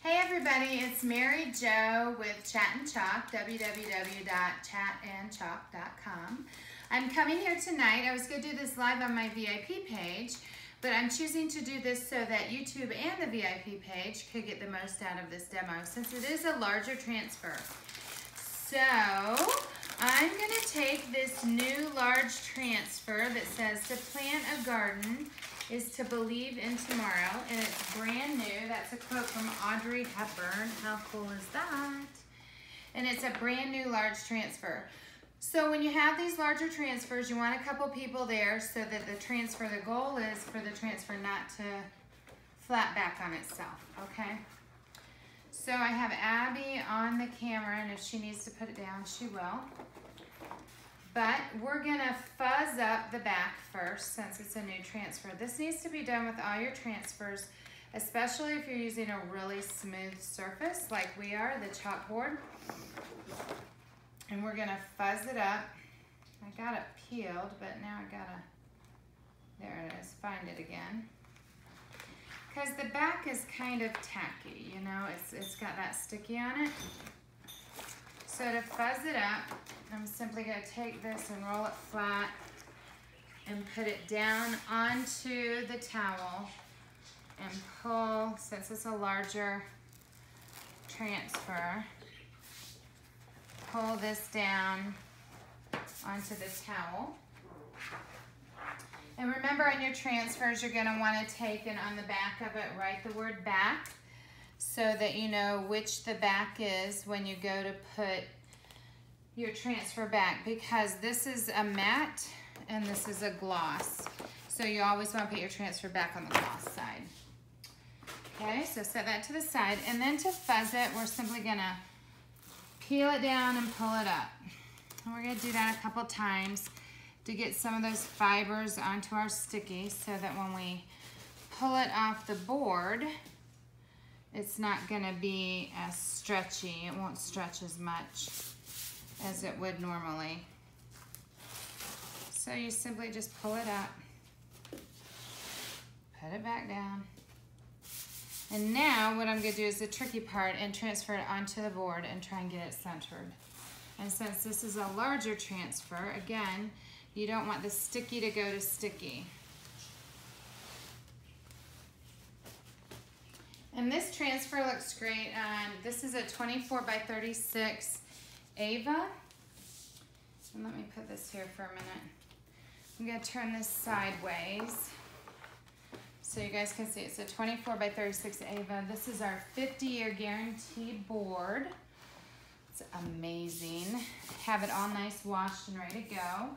Hey everybody, it's Mary Jo with Chat and Chalk, www.chatandchalk.com. I'm coming here tonight. I was going to do this live on my VIP page, but I'm choosing to do this so that YouTube and the VIP page could get the most out of this demo since it is a larger transfer. So I'm going to take this new large transfer that says to plant a garden is to believe in tomorrow, and it's brand new. That's a quote from Audrey Hepburn. How cool is that? And it's a brand new large transfer. So when you have these larger transfers, you want a couple people there so that the goal is for the transfer not to flat back on itself, okay? So I have Abby on the camera, and if she needs to put it down, she will. But we're gonna fuzz up the back first since it's a new transfer. This needs to be done with all your transfers, especially if you're using a really smooth surface like we are, the chalkboard. And we're gonna fuzz it up. I got it peeled, but now I gotta, there it is, find it again. Because the back is kind of tacky, you know, it's got that sticky on it. So to fuzz it up, I'm simply going to take this and roll it flat and put it down onto the towel and pull, since it's a larger transfer, pull this down onto the towel. And remember on your transfers, you're going to want to take and on the back of it, write the word back so that you know which the back is when you go to put your transfer back, because this is a matte and this is a gloss. So you always want to put your transfer back on the gloss side. Okay, so set that to the side. And then to fuzz it, we're simply going to peel it down and pull it up. And we're going to do that a couple times to get some of those fibers onto our sticky so that when we pull it off the board, it's not going to be as stretchy. It won't stretch as much as it would normally. So you simply just pull it up, put it back down. And now what I'm going to do is the tricky part and transfer it onto the board and try and get it centered. And since this is a larger transfer, again, you don't want the sticky to go to sticky. And this transfer looks great. This is a 24 by 36 Ava. And let me put this here for a minute. I'm going to turn this sideways so you guys can see. It's a 24 by 36 Ava. This is our 50-year guaranteed board. It's amazing. Have it all nice washed and ready to go.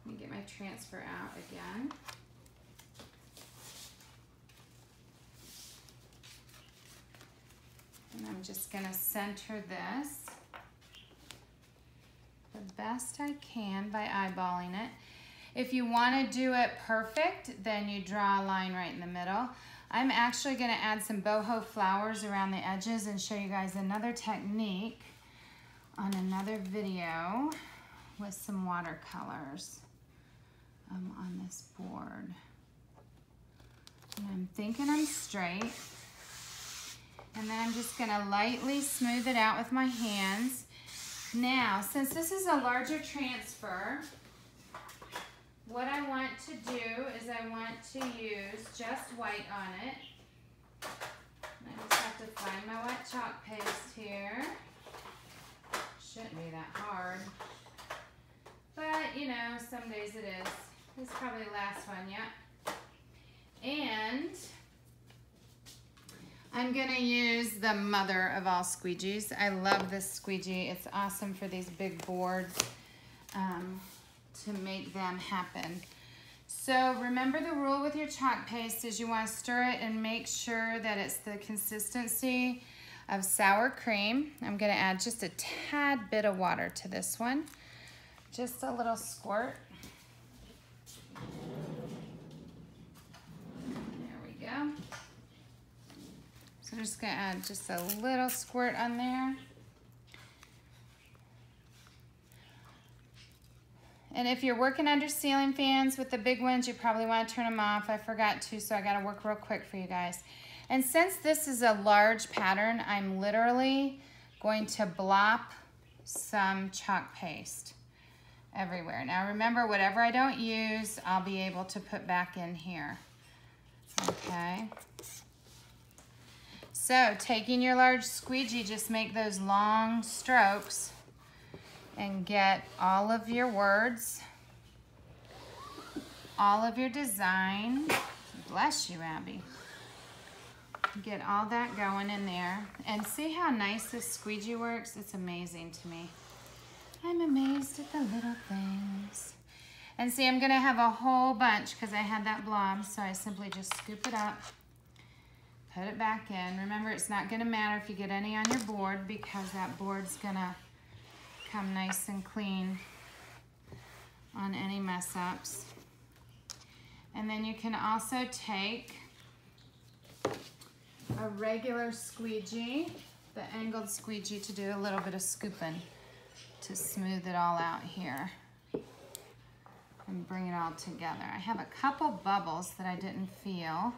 Let me get my transfer out again. And I'm just going to center this the best I can by eyeballing it. If you want to do it perfect, then you draw a line right in the middle. I'm actually going to add some boho flowers around the edges and show you guys another technique on another video with some watercolors on this board. And I'm thinking I'm straight. And then I'm just going to lightly smooth it out with my hands. Now, since this is a larger transfer, what I want to do is I want to use just white on it. And I just have to find my white chalk paste here. Shouldn't be that hard. But, you know, some days it is. This is probably the last one, yep. And I'm gonna use the mother of all squeegees. I love this squeegee. It's awesome for these big boards to make them happen. So remember the rule with your chalk paste is you wanna stir it and make sure that it's the consistency of sour cream. I'm gonna add just a tad bit of water to this one. Just a little squirt. There we go. So I'm just gonna add just a little squirt on there. And if you're working under ceiling fans with the big ones, you probably want to turn them off. I forgot to, so I gotta work real quick for you guys. And since this is a large pattern, I'm literally going to blop some chalk paste everywhere. Now remember, whatever I don't use, I'll be able to put back in here. Okay. So taking your large squeegee, just make those long strokes and get all of your words, all of your design. Bless you, Abby. Get all that going in there. And see how nice this squeegee works? It's amazing to me. I'm amazed at the little things. And see, I'm gonna have a whole bunch because I had that blob, so I simply just scoop it up, put it back in. Remember, it's not gonna matter if you get any on your board because that board's gonna come nice and clean on any mess ups. And then you can also take a regular squeegee, the angled squeegee, to do a little bit of scooping to smooth it all out here and bring it all together. I have a couple bubbles that I didn't feel,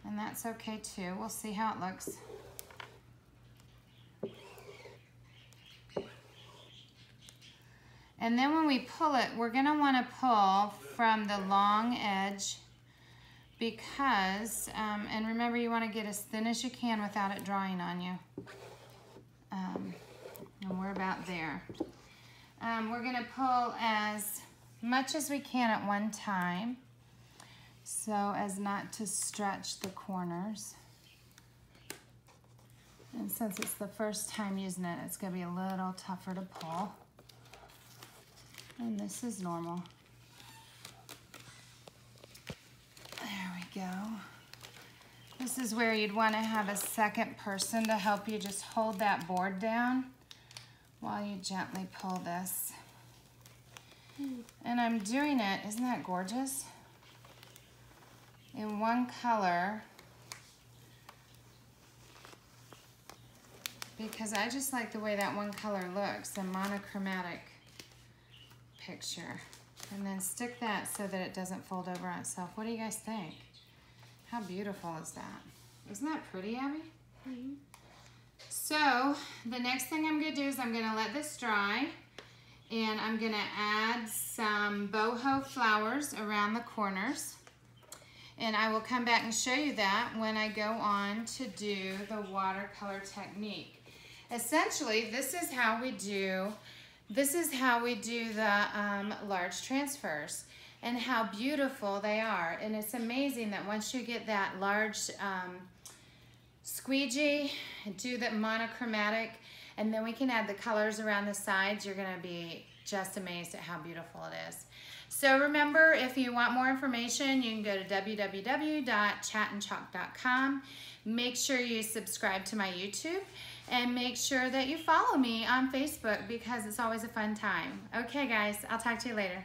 and that's okay too. We'll see how it looks. And then when we pull it, we're gonna wanna pull from the long edge because, and remember, you wanna get as thin as you can without it drawing on you. And we're about there. We're gonna pull as much as we can at one time so as not to stretch the corners. And since it's the first time using it, it's gonna be a little tougher to pull. And this is normal. There we go. This is where you'd want to have a second person to help you just hold that board down while you gently pull this. And I'm doing it, isn't that gorgeous? In one color, because I just like the way that one color looks, a monochromatic picture. And then stick that so that it doesn't fold over on itself. What do you guys think? How beautiful is that? Isn't that pretty, Abby? Mm-hmm. So the next thing I'm gonna do is I'm gonna let this dry, and I'm gonna add some boho flowers around the corners. And I will come back and show you that when I go on to do the watercolor technique. Essentially, this is how we do the large transfers and how beautiful they are. And it's amazing that once you get that large squeegee, do the monochromatic, and then we can add the colors around the sides, you're gonna be just amazed at how beautiful it is. So remember, if you want more information, you can go to www.chatandchalk.com. Make sure you subscribe to my YouTube, and make sure that you follow me on Facebook because it's always a fun time. Okay guys, I'll talk to you later.